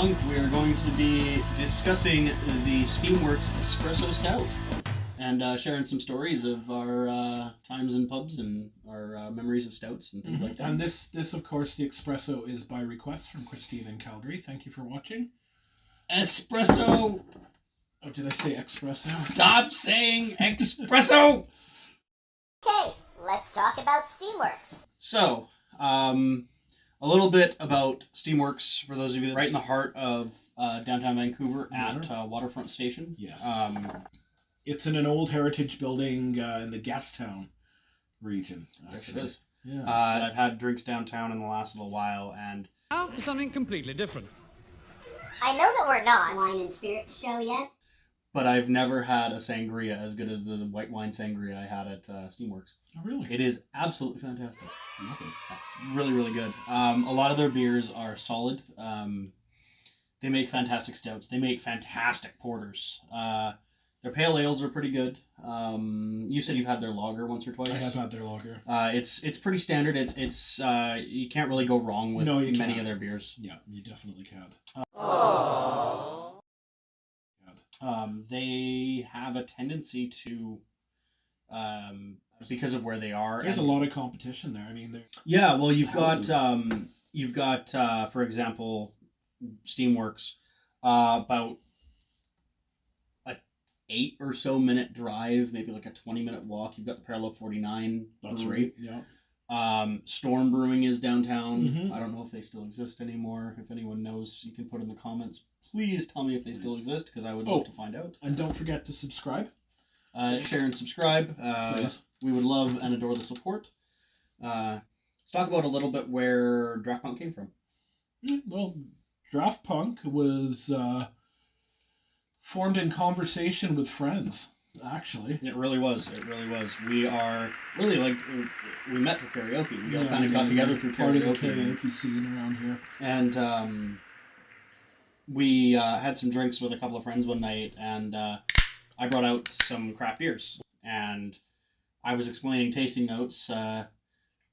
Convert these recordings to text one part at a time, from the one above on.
Punk, we are going to be discussing the Steamworks Espresso Stout and sharing some stories of our times in pubs and our memories of stouts and things like that. And this, of course, the espresso is by request from Christine in Calgary. Thank you for watching. Espresso! Oh, did I say espresso? Stop saying espresso! Okay, let's talk about Steamworks. So, a little bit about Steamworks for those of you that are right in the heart of downtown Vancouver at Waterfront Station. Yes. It's in an old heritage building in the Gastown region. Yes, it is. Yeah. I've had drinks downtown in the last little while, and Now for something completely different. I know that we're not Wine and spirit show yet? but I've never had a sangria as good as the white wine sangria I had at Steamworks. Oh, really? It is absolutely fantastic. Okay. It's really, really good. A lot of their beers are solid. They make fantastic stouts. They make fantastic porters. Their pale ales are pretty good. You said you've had their lager once or twice. I have had their lager. It's pretty standard. It's you can't really go wrong with many of their beers. Yeah, you definitely can't. They have a tendency to, because of where they are. There's a lot of competition there. I mean, yeah. Well, you've got for example, Steamworks, about a 8 or so minute drive, maybe like a 20-minute walk. You've got the Parallel 49. That's brewery. right. Yeah. Storm Brewing is downtown. Mm-hmm. I don't know if they still exist anymore. If anyone knows, you can put in the comments. Please tell me if they still exist, because I would love to find out. And don't forget to subscribe. Share and subscribe. Please. We would love and adore the support. Let's talk about a little bit where Draft Punk came from. Well, Draft Punk was formed in conversation with friends, actually. It really was. It really was. We are really we met through karaoke. We all kind of got together through part karaoke. of the karaoke scene around here. And we had some drinks with a couple of friends one night, and I brought out some craft beers, and I was explaining tasting notes.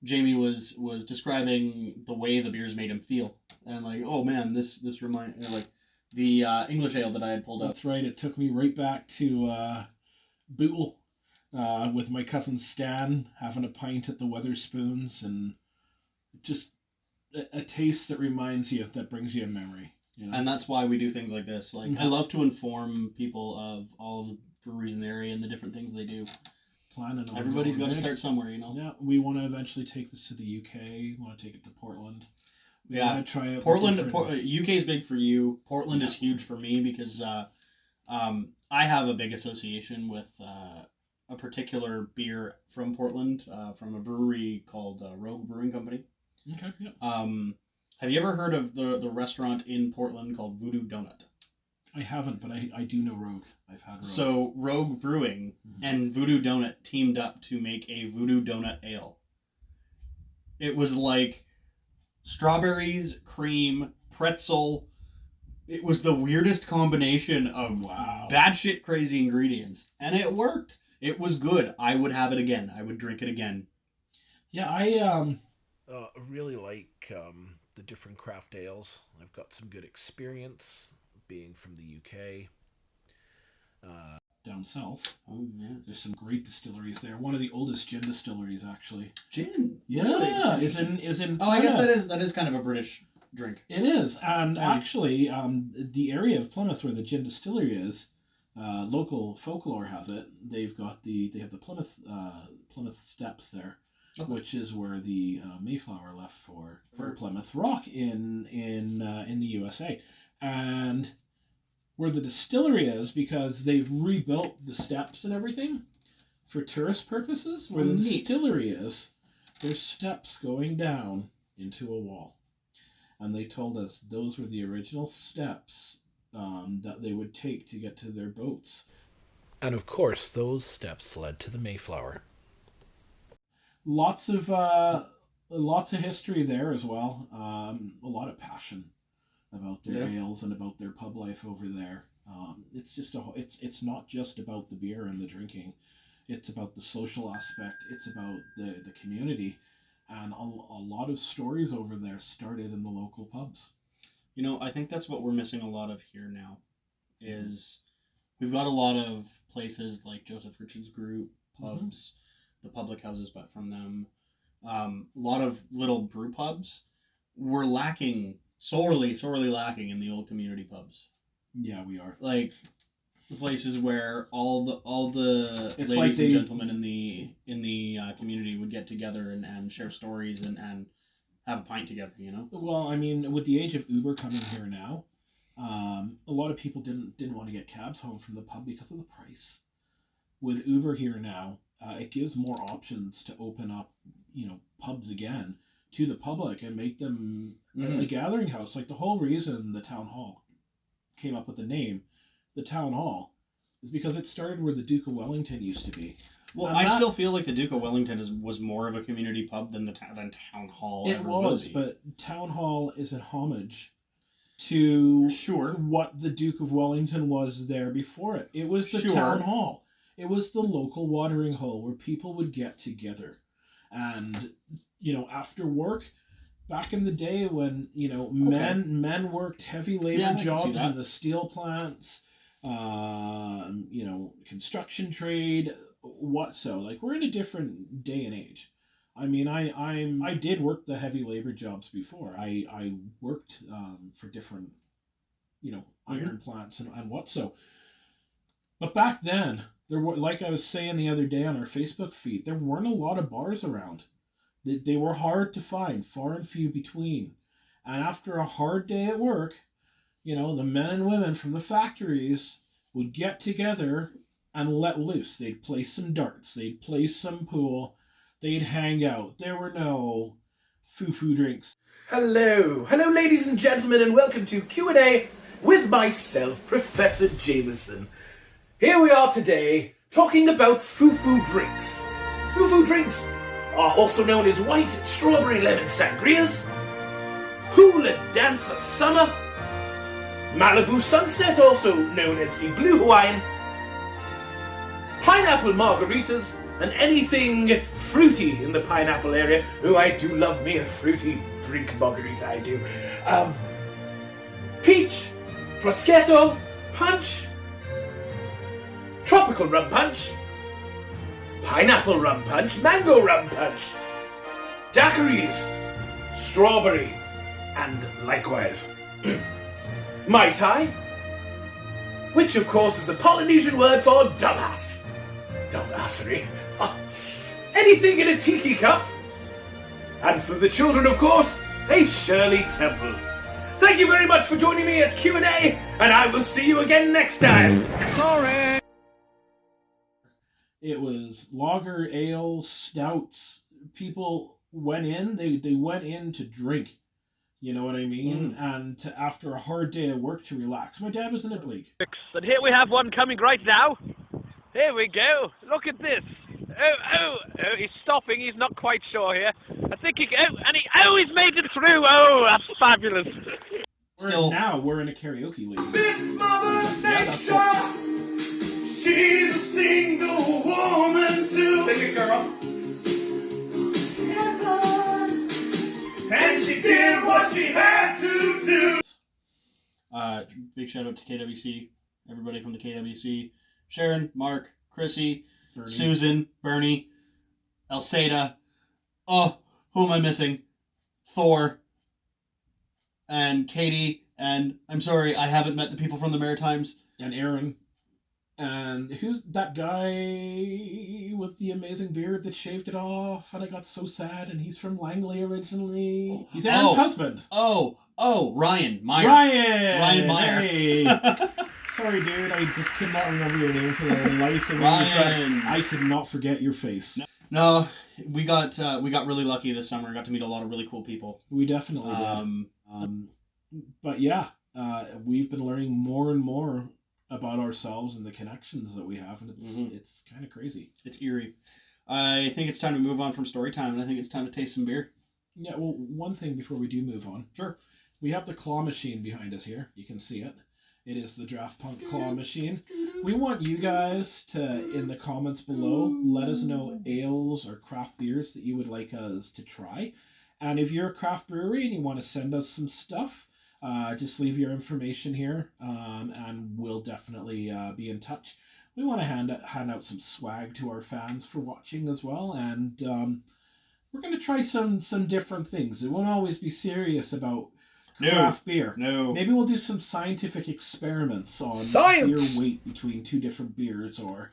Jamie was describing the way the beers made him feel, and like, oh man, this reminds like the English ale that I had pulled up. That's right. It took me right back to Bootle with my cousin Stan having a pint at the Weatherspoons, and just a taste that reminds you, that brings you a memory. You know? And that's why we do things like this. Like, I love to inform people of all the breweries in the area and the different things they do. Planning on Everybody's got going to there. start somewhere, you know. Yeah, we want to eventually take this to the UK. We want to take it to Portland. We want to try out Portland. UK is big for you. Portland is huge for me because I have a big association with a particular beer from Portland, from a brewery called Rogue Brewing Company. Okay. Yeah. Have you ever heard of the restaurant in Portland called Voodoo Donut? I haven't, but I do know Rogue. I've had Rogue. So Rogue Brewing and Voodoo Donut teamed up to make a Voodoo Donut ale. It was like strawberries, cream, pretzel. It was the weirdest combination of batshit crazy ingredients, and it worked. It was good. I would have it again. I would drink it again. Yeah, I really like the different craft ales. I've got some good experience being from the UK. Down south. Oh yeah. There's some great distilleries there. One of the oldest gin distilleries, actually. Gin. Yeah, Really? is in. Oh, I guess Plymouth. that is kind of a British drink. It is, and actually, the area of Plymouth where the gin distillery is, local folklore has it. They have the Plymouth Steps there, which is where the Mayflower left for Plymouth Rock in the USA, and where the distillery is, because they've rebuilt the steps and everything for tourist purposes. Where the distillery is, there's steps going down into a wall. And they told us those were the original steps that they would take to get to their boats. And of course, those steps led to the Mayflower. Lots of history there as well. A lot of passion about their ales and about their pub life over there. It's just it's not just about the beer and the drinking. It's about the social aspect. It's about the community. And a lot of stories over there started in the local pubs. You know, I think that's what we're missing a lot of here now. Is we've got a lot of places like Joseph Richards Group, pubs, the public houses, but from them, a lot of little brew pubs. We're lacking, sorely lacking in the old community pubs. Yeah, we are. Like the places where all the It's ladies like and gentlemen in the community would get together and share stories and have a pint together. You know. Well, I mean, with the age of Uber coming here now, a lot of people didn't want to get cabs home from the pub because of the price. With Uber here now, it gives more options to open up, pubs again to the public and make them a gathering house. Like the whole reason the town hall came up with the name, the town hall, is because it started where the Duke of Wellington used to be. Well, I still feel like the Duke of Wellington was more of a community pub than town hall. It was, but town hall is a homage to what the Duke of Wellington was there before it. It was the town hall. It was the local watering hole where people would get together. And, after work, back in the day when, men worked heavy labor jobs in the steel plants, construction trade, we're in a different day and age. I mean, I did work the heavy labor jobs before. I worked for different, iron plants and what so. But back then, there were, like I was saying the other day on our Facebook feed, there weren't a lot of bars around. They were hard to find, far and few between. And after a hard day at work, the men and women from the factories would get together and let loose. They'd play some darts. They'd play some pool. They'd hang out. There were no foo-foo drinks. Hello, ladies and gentlemen, and welcome to Q&A with myself, Professor Jameson. Here we are today, talking about foo-foo drinks. Foo-foo drinks are also known as white strawberry lemon sangrias, hula dancer summer, Malibu sunset, also known as the blue Hawaiian, pineapple margaritas, and anything fruity in the pineapple area. Oh, I do love me a fruity drink margarita, I do. Peach, prosciutto, punch, tropical rum punch, pineapple rum punch, mango rum punch, daiquiris, strawberry, and likewise Mai Tai, which of course is the Polynesian word for dumbass. Dumbassery. Anything in a tiki cup. And for the children, of course, a Shirley Temple. Thank you very much for joining me at Q&A, and I will see you again next time. Sorry. It was lager, ale, stouts. People went in, they went in to drink. You know what I mean? And after a hard day at work to relax. My dad was in a league. And here we have one coming right now. Here we go. Look at this. Oh, he's stopping. He's not quite sure here. I think he's made it through. Oh, that's fabulous. We're in a karaoke league. Big Mama Nature, she's a single woman too. Sing it, girl. And she did what she had to do. Big shout out to KWC, everybody from the KWC. Sharon, Mark, Chrissy, Bernie. Susan, Bernie, Elsada. Oh, who am I missing? Thor, and Katie, and I'm sorry, I haven't met the people from the Maritimes. And Aaron. And who's that guy with the amazing beard that shaved it off? And I got so sad. And he's from Langley originally. He's Aaron's husband. Ryan Meyer. Ryan Meyer. Hey. Sorry, dude. I just cannot remember your name for the life of me. Ryan. I could not forget your face. No, we got really lucky this summer. Got to meet a lot of really cool people. We definitely did. But yeah, we've been learning more and more about ourselves and the connections that we have, and it's kind of crazy. It's eerie. I think it's time to move on from story time, and I think it's time to taste some beer. Yeah, well, one thing before we do move on. Sure. We have the claw machine behind us here. You can see it. It is the Draft Punk claw machine. We want you guys to, in the comments below, let us know ales or craft beers that you would like us to try. And if you're a craft brewery and you want to send us some stuff, just leave your information here, and we'll definitely be in touch. We want to hand out some swag to our fans for watching as well, and we're going to try some different things. It won't always be serious about craft beer. No. Maybe we'll do some scientific experiments on Science! beer weight between two different beers, or...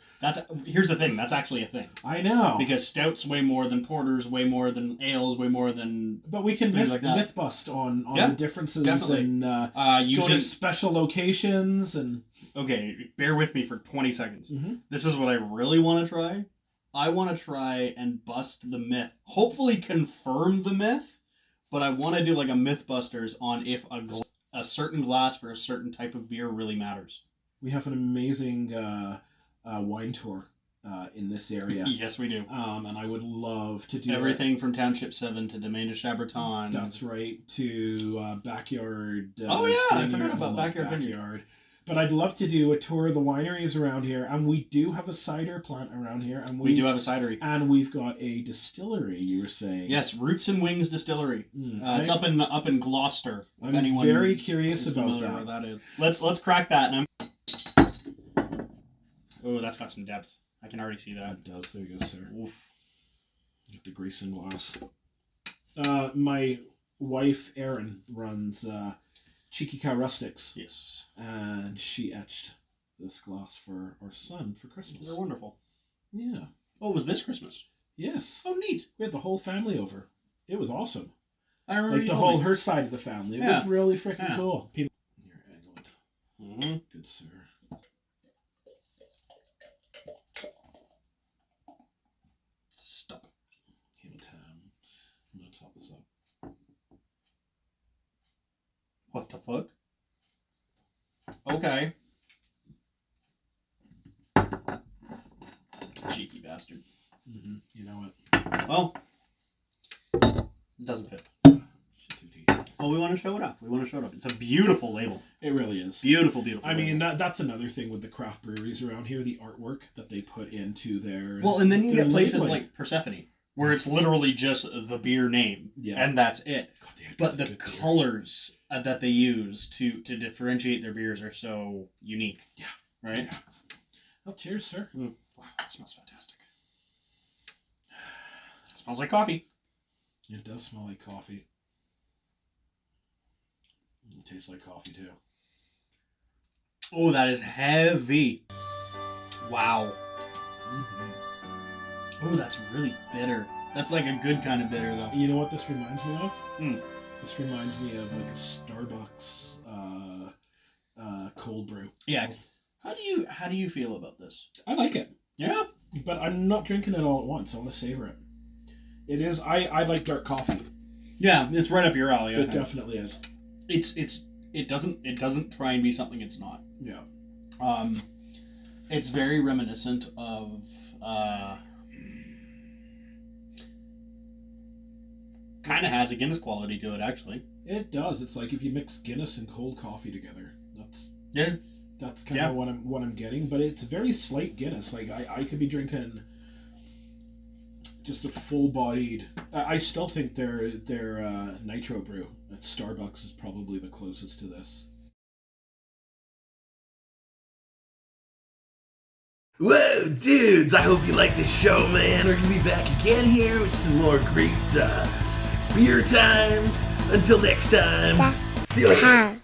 Here's the thing, that's actually a thing. I know. Because stouts way more than porters, way more than ales, way more than... But we can myth bust on the differences and go to special locations and... Okay, bear with me for 20 seconds. Mm-hmm. This is what I really want to try. I want to try and bust the myth. Hopefully confirm the myth, but I want to do like a Mythbusters on if a certain glass for a certain type of beer really matters. We have an amazing wine tour in this area. Yes, we do. And I would love to do everything from Township 7 to Domaine de Chabreton. That's right, to Backyard. Oh yeah, I forgot about Backyard. But I'd love to do a tour of the wineries around here, and we do have a cider plant around here, and we do have a cidery, and we've got a distillery. You were saying yes, Roots and Wings Distillery. It's up in Gloucester. I'm very curious about that. Where that is. Let's crack that. And oh, that's got some depth. I can already see that. It does. There you go, sir. Oof. Get the grease and glass. My wife Erin runs Cheeky Cow Rustics. Yes. And she etched this glass for our son for Christmas. They're wonderful. Yeah. Oh, it was this Christmas? Yes. Oh, neat. We had the whole family over. It was awesome. I remember like the whole her side of the family. It was really freaking cool. People. Here, angle it. Mm-hmm. Good sir. Stop. I'm gonna top this up. What the fuck? Okay. Cheeky bastard. Mm-hmm. You know what? Well, it doesn't fit. Oh, we want to show it off. It's a beautiful label. It really is. Beautiful. I mean, that's another thing with the craft breweries around here, the artwork that they put into their... Well, and then you get places like Persephone, where it's literally just the beer name, and that's it. God, but the colors that they use to differentiate their beers are so unique. Yeah. Right? Yeah. Oh, cheers, sir. Wow, that smells fantastic. It smells like coffee. It does smell like coffee. It tastes like coffee, too. Oh, that is heavy. Wow. Mm-hmm. Oh, that's really bitter. That's like a good kind of bitter, though. You know what this reminds me of? Mm. This reminds me of like a Starbucks cold brew. Yeah. How do you feel about this? I like it. Yeah. But I'm not drinking it all at once. I want to savor it. It is. I like dark coffee. Yeah, it's right up your alley. It definitely is. It doesn't try and be something it's not. Yeah. It's very reminiscent of kind of has a Guinness quality to it, actually. It does. It's like if you mix Guinness and cold coffee together. That's kind of what I'm getting. But it's very slight Guinness. Like I could be drinking just a full-bodied. I still think their nitro brew at Starbucks is probably the closest to this. Whoa, dudes! I hope you like this show, man. We're gonna be back again here with some more great beer times. Until next time, see you later.